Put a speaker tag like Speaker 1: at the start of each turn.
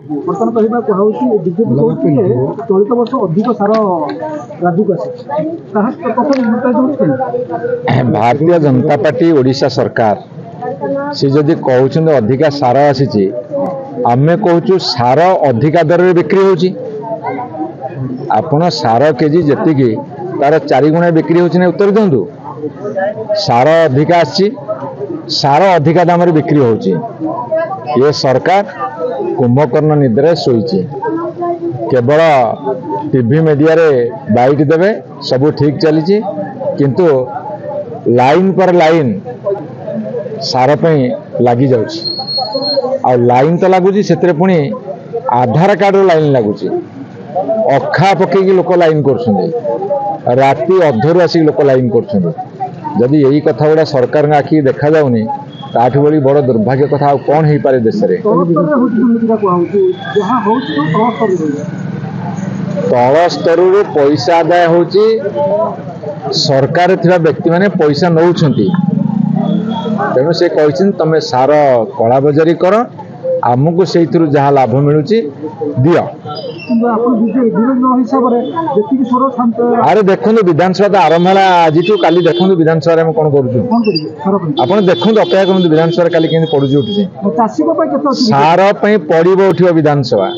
Speaker 1: बर्तमान कहना कहुची बीजेपी कहते चलित वर्ष अधिक सार राज्य को
Speaker 2: भारतीय जनता पार्टी ओडिशा सरकार सी जदि कहते अधिका सार आसी आमे कहूँ सार अधिका दर में बिक्री होची आपण सार केजी जी तार 4 गुणा बिक्री होची उत्तर दिंतु सार अधिका आसी सार अधिका दाम बिक्री होची ये सरकार कुंभकर्ण निद्रा शोची केवल टीवी मीडिया रे बाइट देवे सब ठीक चली किंतु लाइन पर लाइन सार लगी जाउछि आ लाइन तो लगुच से पुणी आधार कार्ड लाइन लगुच अखा पकईकि लोक लाइन कर राति अधर आसिक लोक लाइन करदी यही कथा गुड़ा सरकार आखि देखा जाऊनी ताठू बड़ी बड़ दुर्भाग्य कथा कौन हो पारे देश में तल स्तर पैसा आदाय होची सरकार थिबा व्यक्ति माने पैसा नौछंती तेणु से कहते तुम सार कला बजारी कर आमको से जहाँ लाभ मिलूँ दियो अरे देखो विधानसभा तो आरंभ है आज काली देखो विधानसभा में कौन कर देखो अपेक्षा करूँ विधानसभा काली पड़ू उठुचे सार पड़ो उठ विधानसभा